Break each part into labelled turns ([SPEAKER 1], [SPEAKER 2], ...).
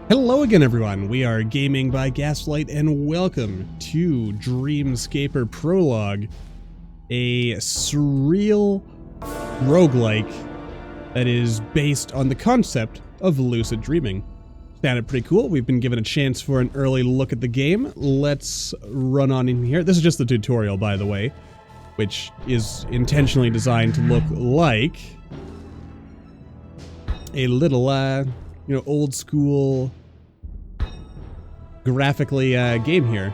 [SPEAKER 1] Hello again, everyone. We are Gaming by Gaslight, and welcome to Dreamscaper Prologue, a surreal roguelike that is based on the concept of lucid dreaming. Sounded pretty cool. We've been given a chance for an early look at the game. Let's run on in here. This is just the tutorial, by the way, which is intentionally designed to look like a little, old school graphically game here.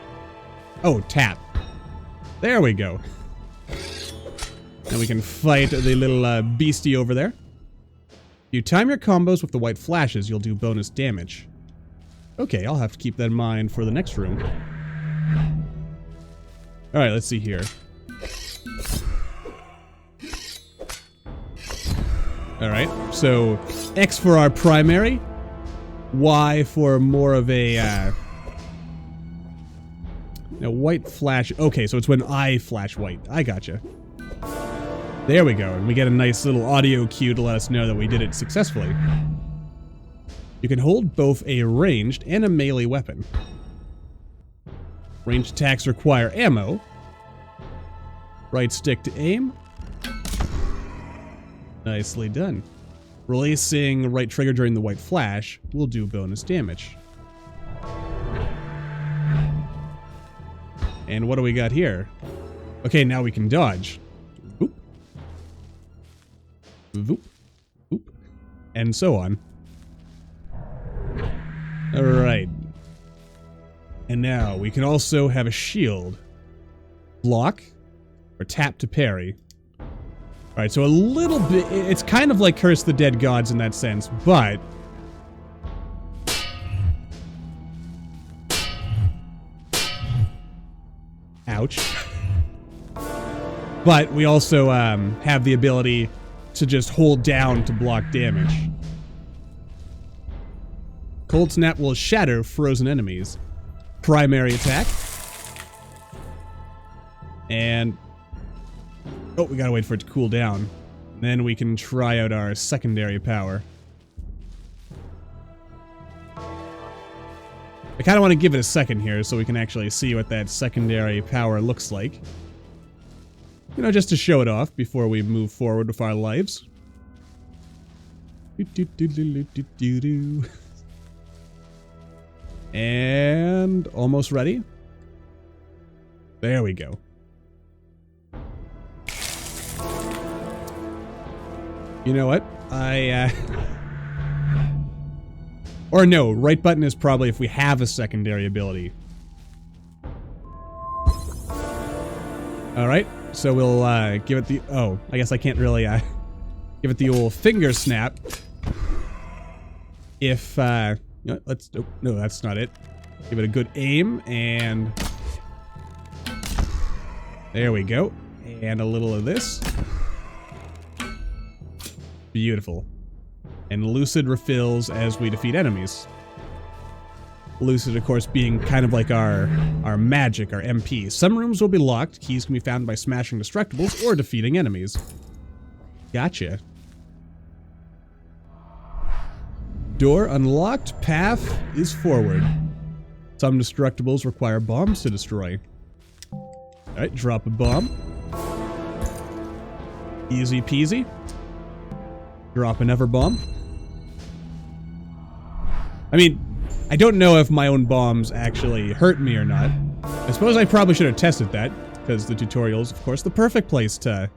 [SPEAKER 1] Oh, tap. There we go. And we can fight the little beastie over there. You time your combos with the white flashes, you'll do bonus damage. Okay, I'll have to keep that in mind for the next room. Alright, let's see here. Alright, so X for our primary, Y for more of a white flash. Okay, so it's when I flash white. I gotcha. There we go, and we get a nice little audio cue to let us know that we did it successfully. You can hold both a ranged and a melee weapon. Ranged attacks require ammo. Right stick to aim. Nicely done. Releasing right trigger during the white flash will do bonus damage. And what do we got here? Okay, now we can dodge. Boop. Boop. Boop. And so on. Alright. And now we can also have a shield. Block or tap to parry. Alright, so a little bit, it's kind of like Curse the Dead Gods in that sense, but ouch. But we also have the ability to just hold down to block damage. Cold Snap will shatter frozen enemies. Primary attack. And oh, we gotta wait for it to cool down. Then we can try out our secondary power. I kind of want to give it a second here so we can actually see what that secondary power looks like. You know, just to show it off before we move forward with our lives. And almost ready. There we go. You know what? Or no, right button is probably if we have a secondary ability. Alright, so we'll give it the... Oh, I guess I can't really give it the old finger snap. If, you know, let's... Oh, no, that's not it. Give it a good aim, and... There we go. And a little of this. Beautiful. And lucid refills as we defeat enemies. Lucid, of course, being kind of like our magic, our MP. Some rooms will be locked. Keys can be found by smashing destructibles or defeating enemies. Gotcha. Door unlocked. Path is forward. Some destructibles require bombs to destroy. Alright, drop a bomb. Easy peasy. Drop another bomb. I mean, I don't know if my own bombs actually hurt me or not. I suppose I probably should have tested that, because the tutorial is, of course, the perfect place to...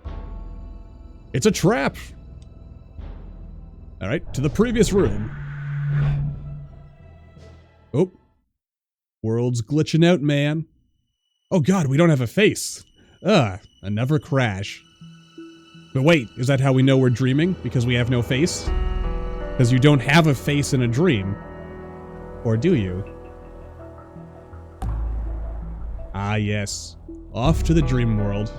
[SPEAKER 1] It's a trap! Alright, to the previous room. Oh. World's glitching out, man. Oh god, we don't have a face. Ugh, another crash. But wait, is that how we know we're dreaming? Because we have no face? Because you don't have a face in a dream. Or do you? Ah yes. Off to the dream world.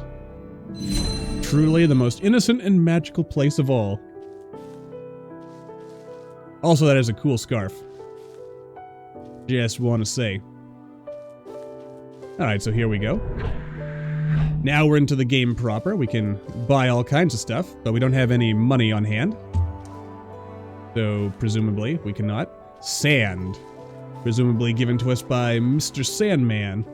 [SPEAKER 1] Truly the most innocent and magical place of all. Also, that is a cool scarf. Just want to say. Alright, so here we go. Now we're into the game proper. We can buy all kinds of stuff, but we don't have any money on hand. So, presumably, we cannot. sand. Presumably given to us by Mr. Sandman.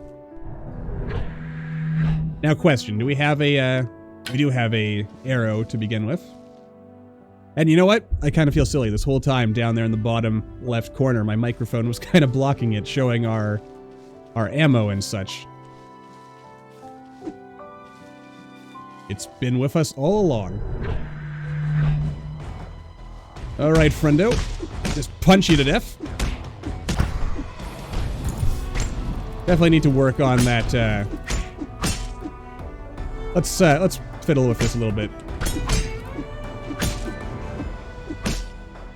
[SPEAKER 1] Now question, do we have a, we do have a arrow to begin with. And you know what? I kind of feel silly. This whole time down there in the bottom left corner, my microphone was kind of blocking it, showing our ammo and such. It's been with us all along. Alright, friendo. Just punch you to death. Definitely need to work on that, let's fiddle with this a little bit.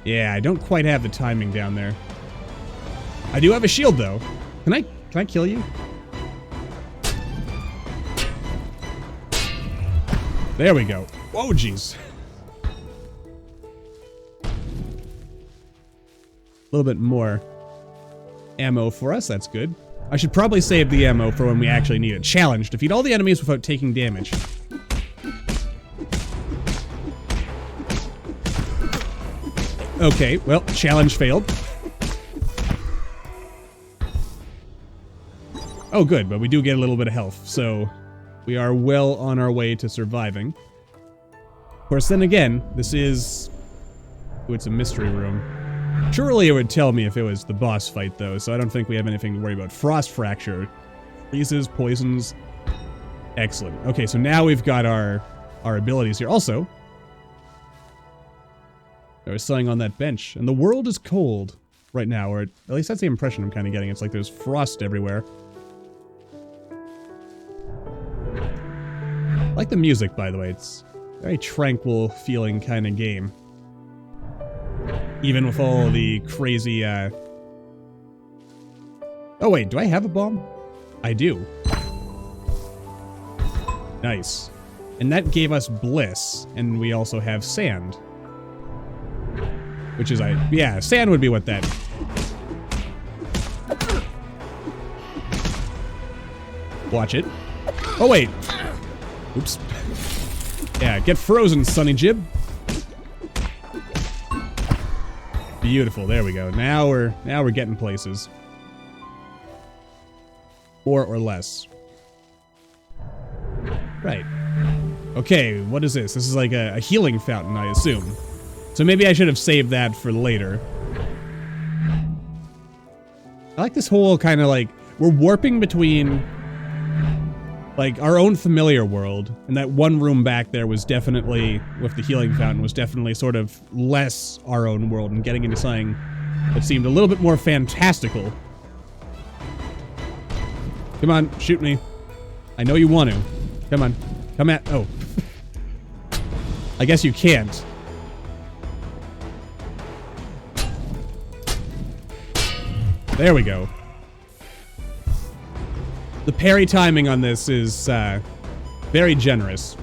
[SPEAKER 1] Yeah, I don't quite have the timing down there. I do have a shield, though. Can I kill you? There we go. Whoa, jeez. A little bit more ammo for us, that's good. I should probably save the ammo for when we actually need it. Challenge. Defeat all the enemies without taking damage. Okay, well, challenge failed. Oh, good, but we do get a little bit of health, so we are well on our way to surviving. Of course, then again, this is... Ooh, it's a mystery room. Surely it would tell me if it was the boss fight, though, so I don't think we have anything to worry about. Frost fracture. Freezes, poisons. Excellent. Okay, so now we've got our abilities here. Also, I was sitting on that bench, and the world is cold right now, or at least that's the impression I'm kind of getting. It's like there's frost everywhere. I like the music, by the way. It's a very tranquil feeling kind of game. Even with all the crazy, Oh wait, do I have a bomb? I do. Nice. And that gave us bliss, and we also have sand. Which is, yeah, sand would be what that... Watch it. Oh wait! Oops. Yeah, get frozen, Sonny Jib. Beautiful, there we go. Now we're getting places. More or less. Right. Okay, what is this? This is like a healing fountain, I assume. So maybe I should have saved that for later. I like this whole kind of like... We're warping between... like, our own familiar world, and that one room back there was definitely, with the healing fountain, was definitely sort of less our own world, and getting into something that seemed a little bit more fantastical. Come on, shoot me. I know you want to. Come on. Come at... Oh. I guess you can't. There we go. The parry timing on this is very generous.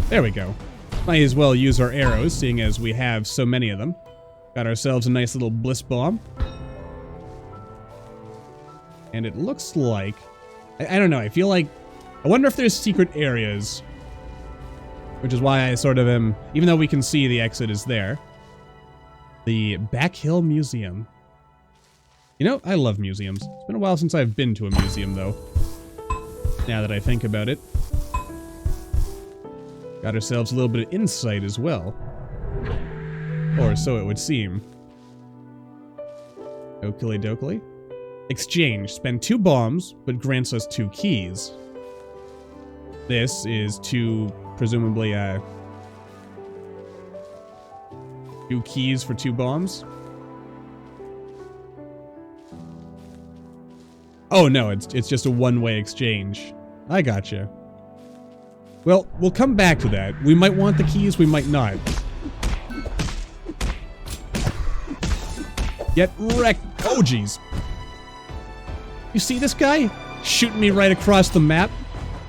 [SPEAKER 1] There we go. Might as well use our arrows, seeing as we have so many of them. Got ourselves a nice little bliss bomb. And it looks like... I don't know, I feel like... I wonder if there's secret areas. Which is why I sort of am... Even though we can see the exit is there. The Back Hill Museum. You know, I love museums. It's been a while since I've been to a museum, though. Now that I think about it. Got ourselves a little bit of insight as well. Or so it would seem. Oakley dokley. Exchange. Spend 2 bombs, but grants us 2 keys. This is to, presumably, 2 keys for 2 bombs? Oh no, it's just a one-way exchange. I gotcha. Well, we'll come back to that. We might want the keys, we might not. Get wrecked. Oh jeez. You see this guy? Shooting me right across the map?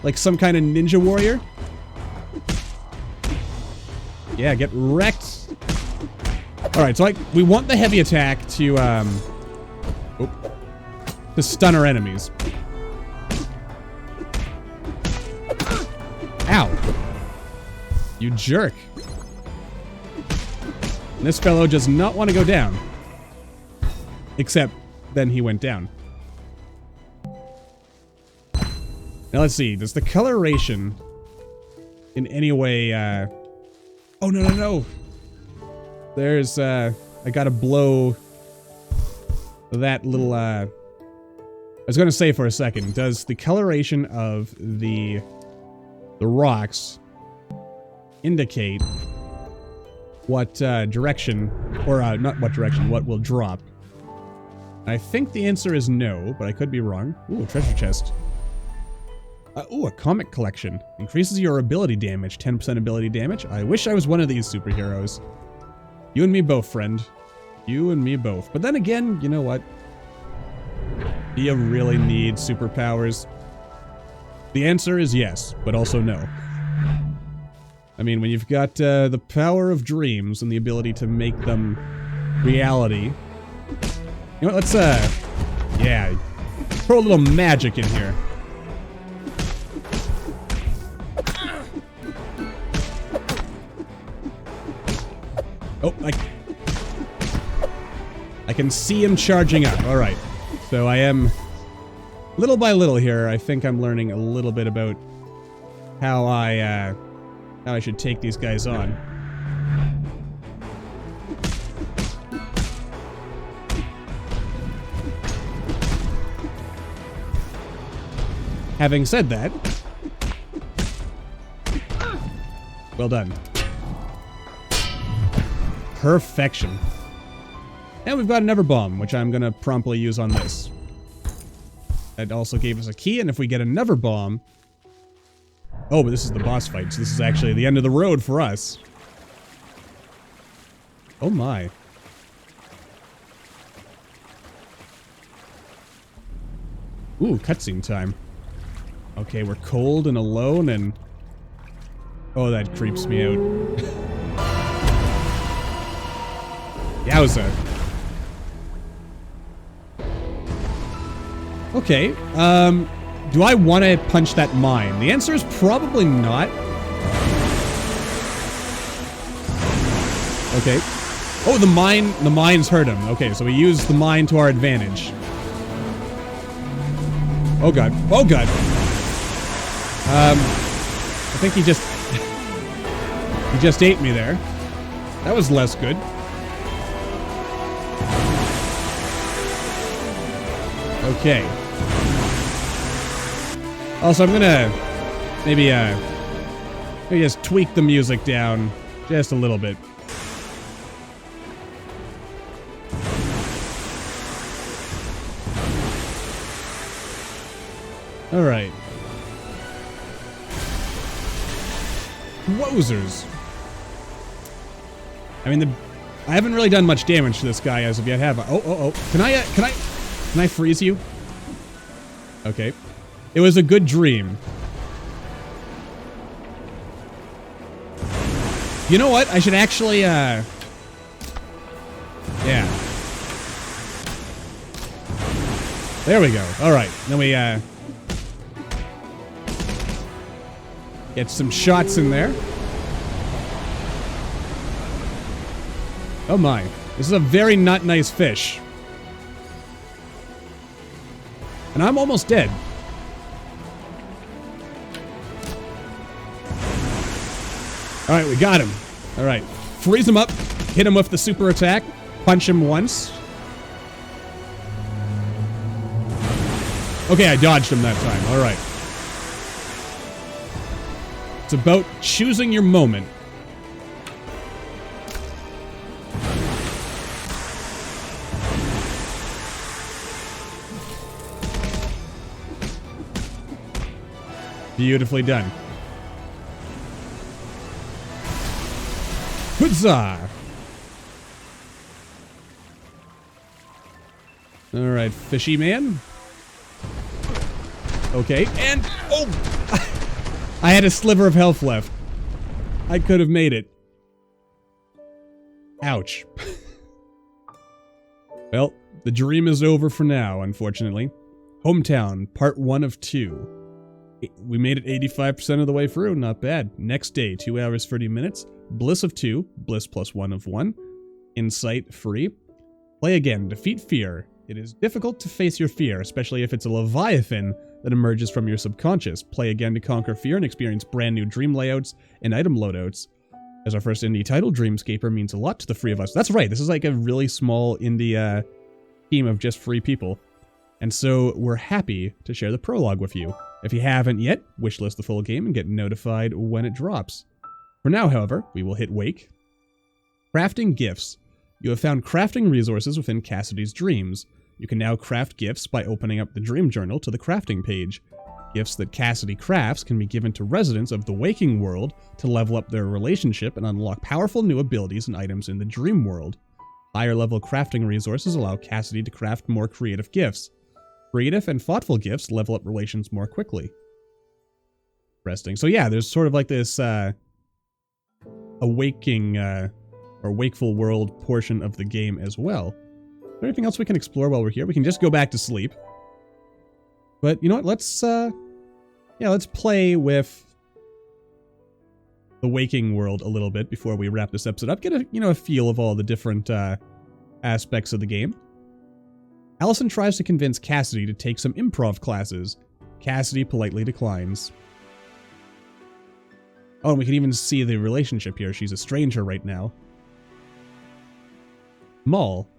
[SPEAKER 1] Like some kind of ninja warrior? Yeah, get wrecked. Alright, so we want the heavy attack to stun our enemies. Ow. You jerk. And this fellow does not want to go down. Except, then he went down. Now let's see, does the coloration in any way, oh, no. There's, I gotta blow that little, I was gonna say for a second, does the coloration of the rocks indicate what, direction, or, not what direction, what will drop? I think the answer is no, but I could be wrong. Ooh, a treasure chest. Ooh, a comic collection. Increases your ability damage, 10% ability damage. I wish I was one of these superheroes. You and me both, friend. You and me both. But then again, you know what? Do you really need superpowers? The answer is yes, but also no. I mean, when you've got the power of dreams and the ability to make them reality. You know what, let's, yeah, throw a little magic in here. Oh, I can see him charging up. All right. So I am, little by little here, I think I'm learning a little bit about how I should take these guys on. Having said that, well done. Perfection. And we've got another bomb, which I'm gonna promptly use on this. That also gave us a key, and if we get another bomb... Oh, but this is the boss fight, so this is actually the end of the road for us. Oh my. Ooh, cutscene time. Okay, we're cold and alone and... Oh, that creeps me out. Yowza. Okay, do I want to punch that mine? The answer is probably not. Okay. Oh, the mines hurt him. Okay, so we use the mine to our advantage. Oh god. Oh god. I think he just... he just ate me there. That was less good. Okay. Also, I'm gonna maybe just tweak the music down just a little bit. All right. Wozers. I mean, I haven't really done much damage to this guy as of yet, have I? Oh. Can I freeze you? Okay. It was a good dream. You know what? I should actually, yeah. There we go. Alright. Then we, get some shots in there. Oh my. This is a very not nice fish. And I'm almost dead. Alright, we got him. Alright. Freeze him up. Hit him with the super attack. Punch him once. Okay, I dodged him that time. Alright. It's about choosing your moment. Beautifully done. Huzzah! Alright, fishy man. Okay, and... Oh! I had a sliver of health left. I could have made it. Ouch. Well, the dream is over for now, unfortunately. Hometown, part 1 of 2. We made it 85% of the way through. Not bad. Next day, 2 hours, 30 minutes. Bliss of 2. Bliss plus 1 of 1. Insight free. Play again. Defeat fear. It is difficult to face your fear, especially if it's a leviathan that emerges from your subconscious. Play again to conquer fear and experience brand new dream layouts and item loadouts. As our first indie title, Dreamscaper means a lot to the three of us. That's right. This is like a really small indie team of just 3 people. And so we're happy to share the prologue with you. If you haven't yet, wishlist the full game and get notified when it drops. For now, however, we will hit Wake. Crafting gifts. You have found crafting resources within Cassidy's dreams. You can now craft gifts by opening up the dream journal to the crafting page. Gifts that Cassidy crafts can be given to residents of the waking world to level up their relationship and unlock powerful new abilities and items in the dream world. Higher level crafting resources allow Cassidy to craft more creative gifts. Creative and thoughtful gifts level up relations more quickly. Interesting. So yeah, there's sort of like this awaking or wakeful world portion of the game as well. Is there anything else we can explore while we're here? We can just go back to sleep. But you know what? Let's play with the waking world a little bit before we wrap this episode up. Get a feel of all the different aspects of the game. Allison tries to convince Cassidy to take some improv classes. Cassidy politely declines. Oh, and we can even see the relationship here. She's a stranger right now. Maul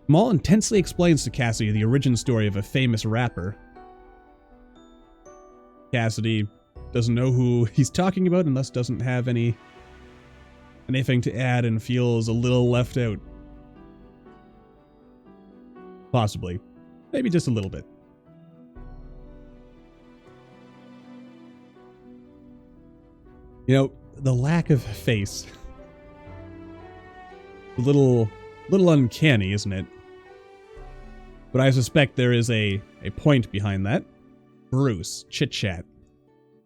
[SPEAKER 1] intensely explains to Cassidy the origin story of a famous rapper. Cassidy doesn't know who he's talking about and thus doesn't have anything to add and feels a little left out. Possibly. Maybe just a little bit. You know, the lack of face. A little uncanny, isn't it? But I suspect there is a point behind that. Bruce, chit-chat.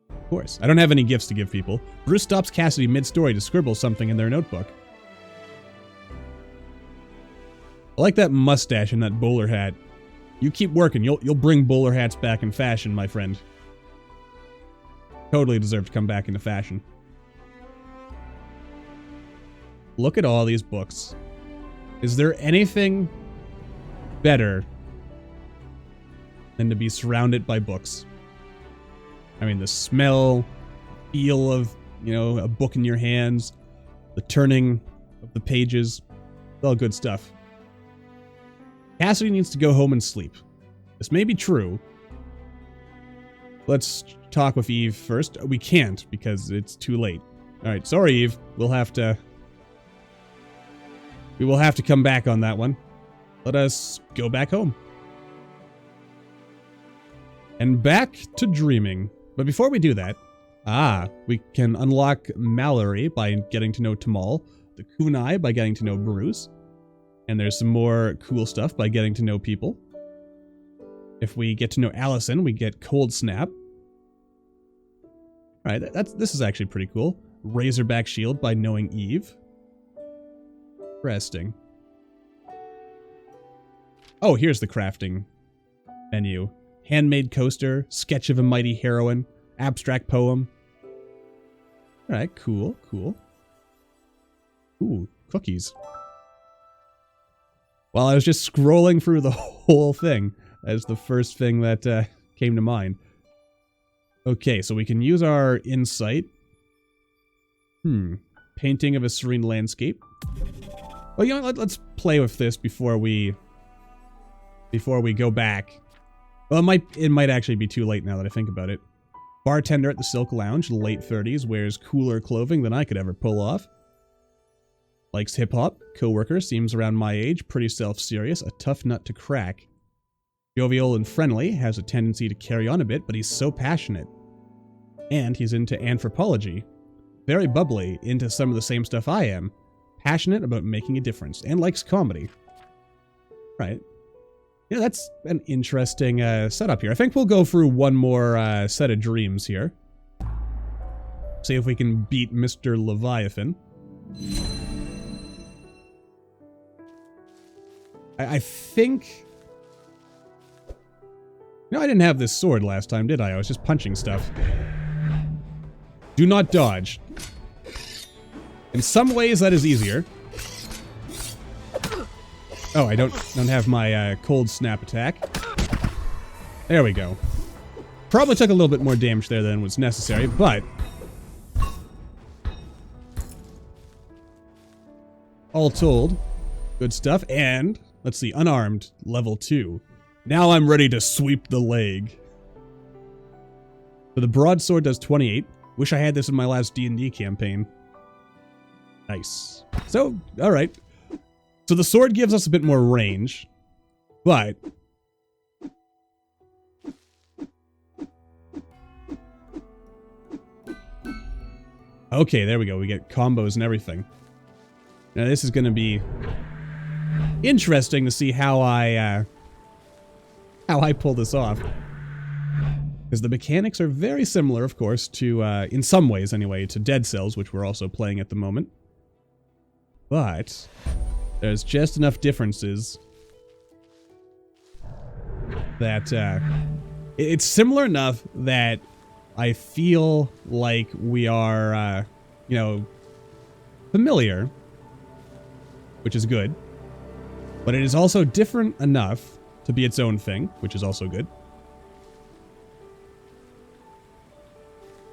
[SPEAKER 1] Of course. I don't have any gifts to give people. Bruce stops Cassidy mid-story to scribble something in their notebook. I like that mustache and that bowler hat. You keep working. You'll bring bowler hats back in fashion, my friend. Totally deserve to come back into fashion. Look at all these books. Is there anything better than to be surrounded by books? I mean, the smell, feel of, a book in your hands, the turning of the pages, it's all good stuff. Cassidy needs to go home and sleep. This may be true. Let's talk with Eve first. We can't because it's too late. Alright, sorry Eve. We will have to come back on that one. Let us go back home. And back to dreaming. But before we do that, we can unlock Mallory by getting to know Tamal, the Kunai by getting to know Bruce, and there's some more cool stuff by getting to know people. If we get to know Allison, we get Cold Snap. Alright, this is actually pretty cool. Razorback Shield by knowing Eve. Interesting. Oh, here's the crafting menu. Handmade coaster, sketch of a mighty heroine, abstract poem. Alright, cool. Ooh, cookies. Well, I was just scrolling through the whole thing as the first thing that came to mind. Okay, so we can use our insight. Painting of a serene landscape. Well, let's play with this before we go back. Well, it might actually be too late now that I think about it. Bartender at the Silk Lounge, late 30s, wears cooler clothing than I could ever pull off. Likes hip-hop. Coworker, seems around my age, pretty self-serious, a tough nut to crack. Jovial and friendly, has a tendency to carry on a bit, but he's so passionate. And he's into anthropology. Very bubbly, into some of the same stuff I am. Passionate about making a difference, and likes comedy. Right. Yeah, that's an interesting setup here. I think we'll go through one more set of dreams here. See if we can beat Mr. Leviathan. I think No, I didn't have this sword last time, did I? I was just punching stuff. Do not dodge. In some ways, that is easier. Oh, I don't have my cold snap attack. There we go. Probably took a little bit more damage there than was necessary, but all told, good stuff. And let's see, unarmed, level 2. Now I'm ready to sweep the leg. So the broadsword does 28. Wish I had this in my last D&D campaign. Nice. So, alright. So the sword gives us a bit more range, but okay, there we go. We get combos and everything. Now this is going to be interesting to see how I pull this off. Because the mechanics are very similar, of course, to, in some ways anyway, to Dead Cells, which we're also playing at the moment. But there's just enough differences that it's similar enough that I feel like we are, you know, familiar, which is good. But it is also different enough to be its own thing, which is also good.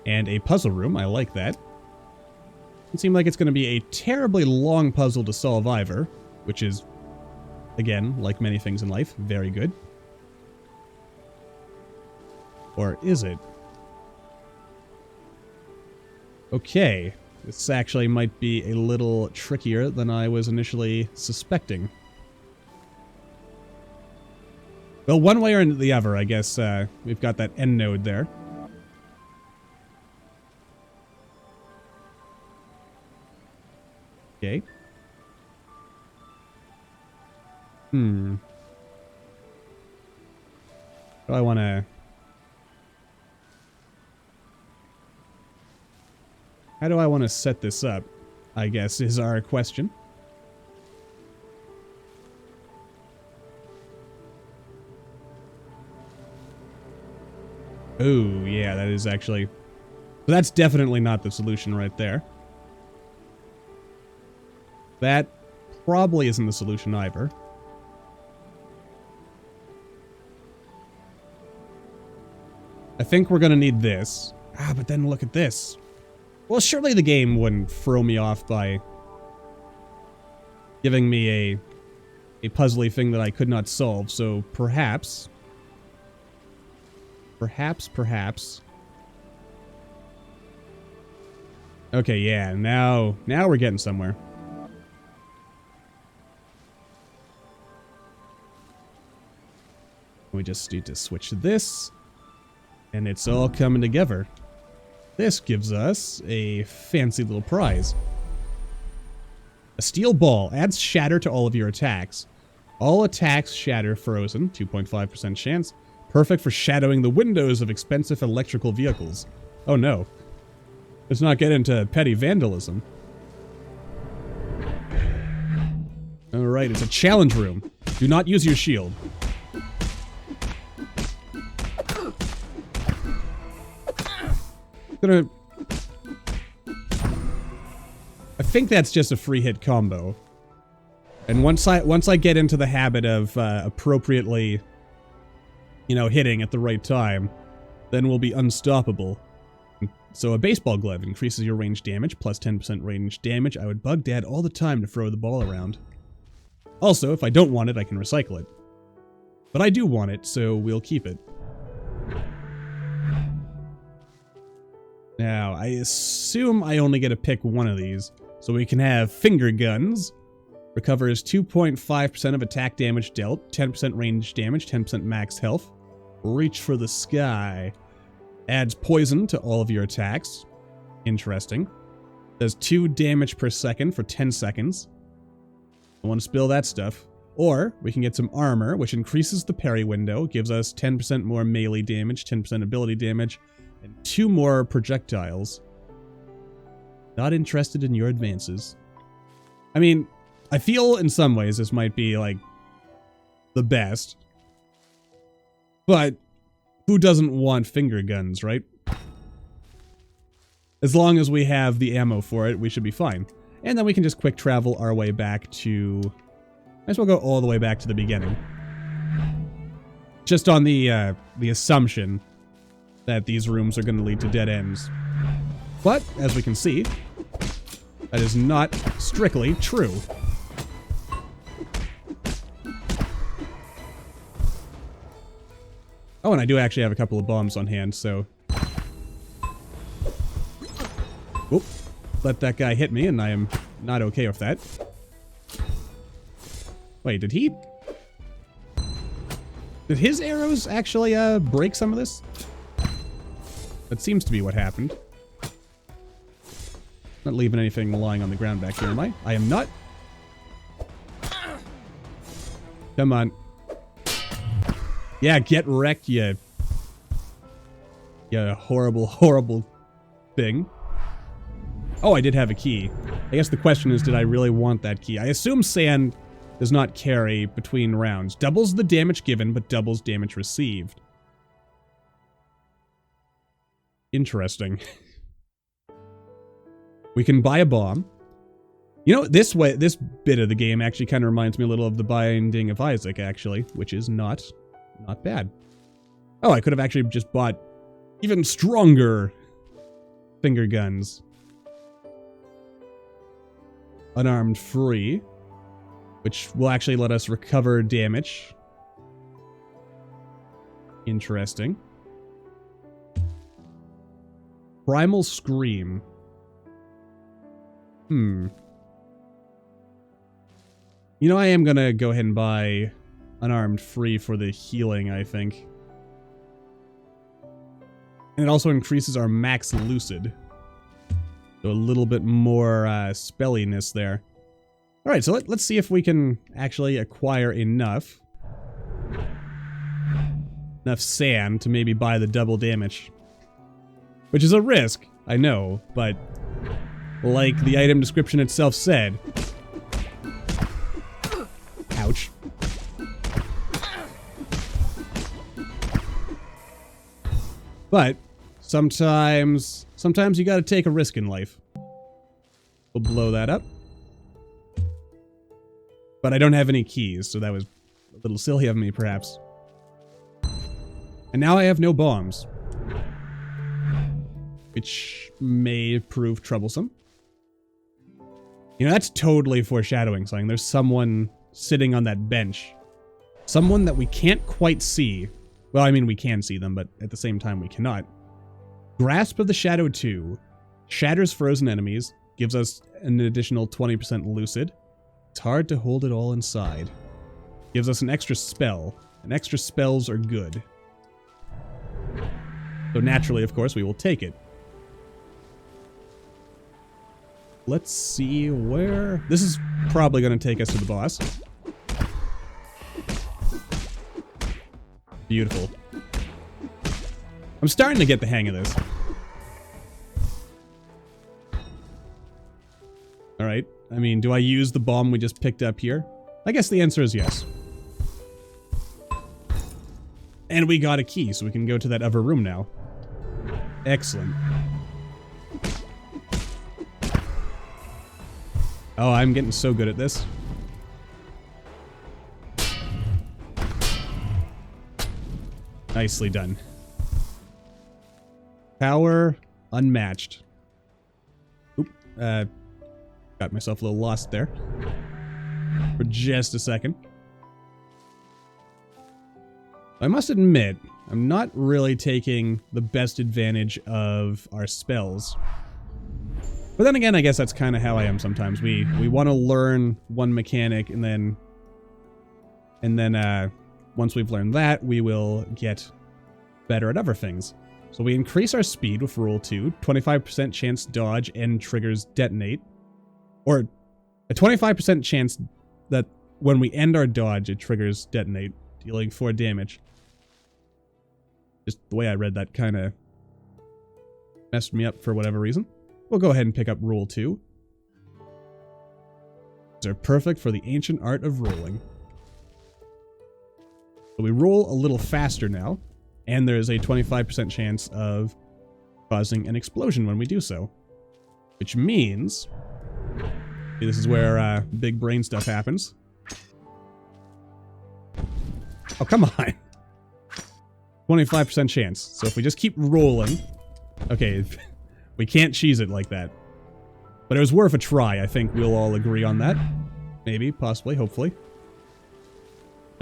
[SPEAKER 1] And a puzzle room, I like that. Doesn't seem like it's going to be a terribly long puzzle to solve either, which is, again, like many things in life, very good. Or is it? Okay, this actually might be a little trickier than I was initially suspecting. Well, one way or the other, I guess we've got that end node there. Okay. Do I want to... How do I want to set this up, I guess, is our question. Oh, yeah, that is actually... But that's definitely not the solution right there. That probably isn't the solution either. I think we're going to need this. Ah, but then look at this. Well, surely the game wouldn't throw me off by giving me a puzzly thing that I could not solve, so perhaps... Perhaps... Okay, yeah, now we're getting somewhere. We just need to switch this, and it's all coming together. This gives us a fancy little prize. A steel ball adds shatter to all of your attacks. All attacks shatter frozen, 2.5% chance. Perfect for shadowing the windows of expensive electrical vehicles. Oh no. Let's not get into petty vandalism. Alright, it's a challenge room. Do not use your shield. I think that's just a free hit combo. And once I get into the habit of appropriately, you know, hitting at the right time, then we'll be unstoppable. So a baseball glove increases your range damage, plus 10% range damage. I would bug Dad all the time to throw the ball around. Also, if I don't want it, I can recycle it. But I do want it, so we'll keep it. Now, I assume I only get to pick one of these. So we can have finger guns. Recovers 2.5% of attack damage dealt, 10% range damage, 10% max health. Reach for the sky. Adds poison to all of your attacks. Interesting. Does 2 damage per second for 10 seconds. I want to spill that stuff. Or we can get some armor, which increases the parry window, gives us 10% more melee damage, 10% ability damage, and 2 more projectiles. Not interested in your advances. I mean, I feel in some ways this might be, like, the best. But Who doesn't want finger guns, right? As long as we have the ammo for it, we should be fine. And then we can just quick travel our way back to... Might as well go all the way back to the beginning. Just on the assumption that these rooms are going to lead to dead ends. But, as we can see, that is not strictly true. Oh, and I do actually have a couple of bombs on hand, so... Whoop. Let that guy hit me, and I am not okay with that. Wait, did he... Did his arrows actually, break some of this? That seems to be what happened. Not leaving anything lying on the ground back here, am I? I am not. Come on. Yeah, get wrecked, you horrible, horrible thing. Oh, I did have a key. I guess the question is, did I really want that key? I assume sand does not carry between rounds. Doubles the damage given, but doubles damage received. Interesting. We can buy a bomb. You know, this bit of the game actually kind of reminds me a little of the Binding of Isaac, actually, which is not bad. Oh, I could have actually just bought even stronger finger guns. Unarmed free, which will actually let us recover damage. Interesting. Primal Scream. You know, I am gonna go ahead and buy unarmed free for the healing, I think. And it also increases our max lucid. So a little bit more spelliness there. Alright, so let's see if we can actually acquire enough sand to maybe buy the double damage. Which is a risk, I know, but like the item description itself said... Ouch. But sometimes you gotta take a risk in life. We'll blow that up. But I don't have any keys, so that was a little silly of me, perhaps. And now I have no bombs. Which may prove troublesome. You know, that's totally foreshadowing something. There's someone sitting on that bench. Someone that we can't quite see. Well, I mean, we can see them, but at the same time, we cannot. Grasp of the Shadow 2. Shatters frozen enemies. Gives us an additional 20% lucid. It's hard to hold it all inside. Gives us an extra spell. And extra spells are good. So naturally, of course, we will take it. Let's see where... This is probably going to take us to the boss. Beautiful. I'm starting to get the hang of this. Alright. I mean, do I use the bomb we just picked up here? I guess the answer is yes. And we got a key, so we can go to that other room now. Excellent. Oh, I'm getting so good at this. Nicely done. Power unmatched. Oop, got myself a little lost there. For just a second. I must admit, I'm not really taking the best advantage of our spells. But then again, I guess that's kind of how I am sometimes. We want to learn one mechanic, and then once we've learned that, we will get better at other things. So we increase our speed with Rule 2, 25% chance dodge and triggers detonate. Or a 25% chance that when we end our dodge, it triggers detonate, dealing 4 damage. Just the way I read that kind of messed me up for whatever reason. We'll go ahead and pick up Rule 2. These are perfect for the ancient art of rolling. So we roll a little faster now, And there's a 25% chance of causing an explosion when we do so. Which means... this is where big brain stuff happens. Oh, come on. 25% chance. So if we just keep rolling... okay, we can't cheese it like that. But it was worth a try. I think we'll all agree on that. Maybe, possibly, hopefully.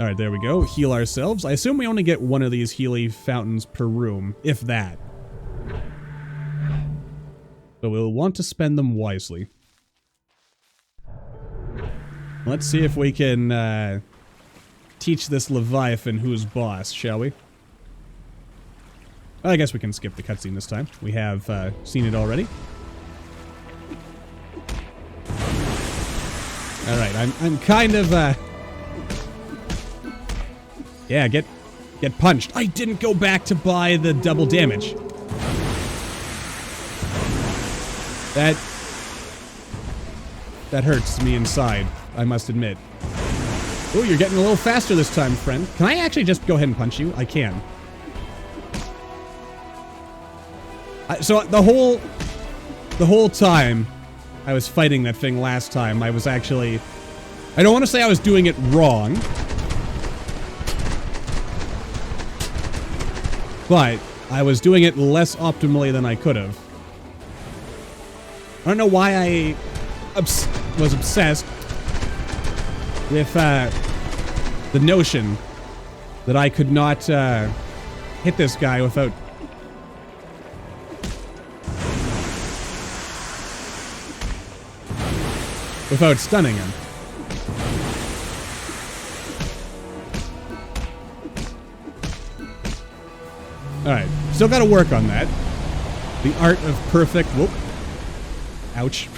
[SPEAKER 1] Alright, there we go. Heal ourselves. I assume we only get one of these Healy fountains per room, if that. So we'll want to spend them wisely. Let's see if we can teach this Leviathan who's boss, shall we? I guess we can skip the cutscene this time. We have seen it already. Alright, I'm kind of yeah, get punched. I didn't go back to buy the double damage. That hurts me inside, I must admit. Oh, you're getting a little faster this time, friend. Can I actually just go ahead and punch you? I can. So the whole time I was fighting that thing last time, I was actually... I don't want to say I was doing it wrong. But I was doing it less optimally than I could have. I don't know why I was obsessed with the notion that I could not hit this guy without stunning him. Alright, still gotta work on that. The art of perfect... whoop. Ouch.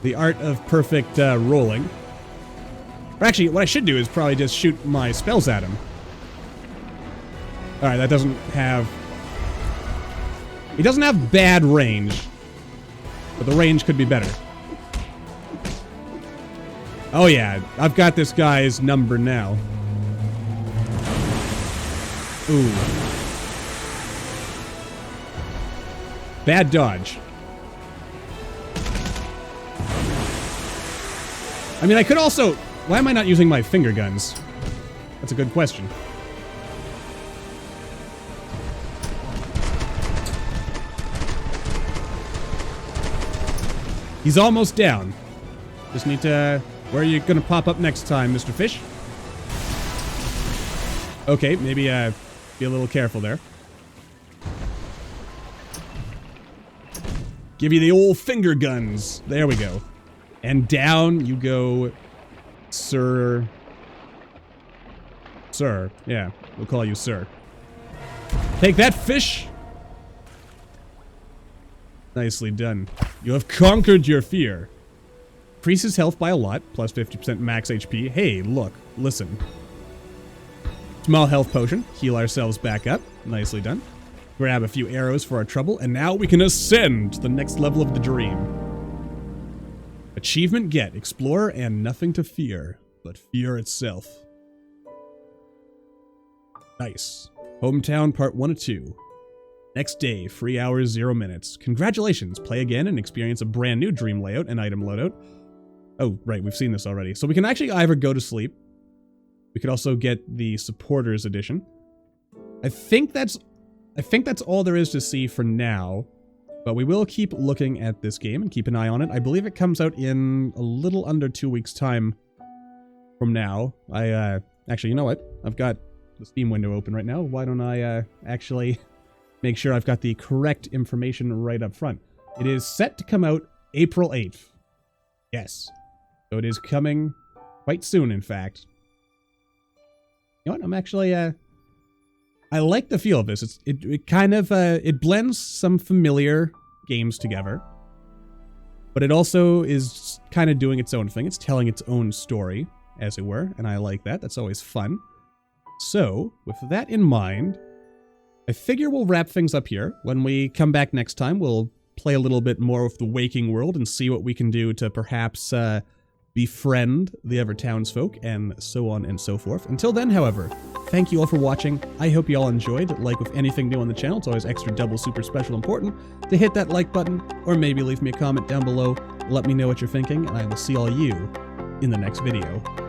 [SPEAKER 1] The art of perfect rolling. Or actually, what I should do is probably just shoot my spells at him. Alright, that doesn't have... he doesn't have bad range. But the range could be better. Oh yeah, I've got this guy's number now. Ooh. Bad dodge. I mean, I could also... why am I not using my finger guns? That's a good question. He's almost down. Just need to... where are you gonna pop up next time, Mr. Fish? Okay, maybe be a little careful there. Give you the old finger guns. There we go. And down you go, Sir. Sir. Yeah, we'll call you Sir. Take that, fish! Nicely done. You have conquered your fear. Increases health by a lot, plus 50% max HP. Hey, look, listen. Small health potion. Heal ourselves back up. Nicely done. Grab a few arrows for our trouble, and now we can ascend to the next level of the dream. Achievement get. Explorer and nothing to fear, but fear itself. Nice. Hometown part 1 of 2. Next day, 3 hours, 0 minutes. Congratulations. Play again and experience a brand new dream layout and item loadout. Oh, right, we've seen this already. So we can actually either go to sleep. We could also get the supporters edition. I think that's all there is to see for now. But we will keep looking at this game and keep an eye on it. I believe it comes out in a little under 2 weeks' time from now. Actually, you know what? I've got the Steam window open right now. Why don't I actually make sure I've got the correct information right up front? It is set to come out April 8th. Yes. So it is coming quite soon, in fact. You know what? I'm actually, I like the feel of this. It kind of, it blends some familiar games together. But it also is kind of doing its own thing. It's telling its own story, as it were. And I like that. That's always fun. So, with that in mind, I figure we'll wrap things up here. When we come back next time, we'll play a little bit more of the waking world and see what we can do to perhaps befriend the other townsfolk, and so on and so forth. Until then, however, thank you all for watching. I hope you all enjoyed. Like with anything new on the channel, it's always extra, double, super special important to hit that like button, or maybe leave me a comment down below. Let me know what you're thinking, and I will see all you in the next video.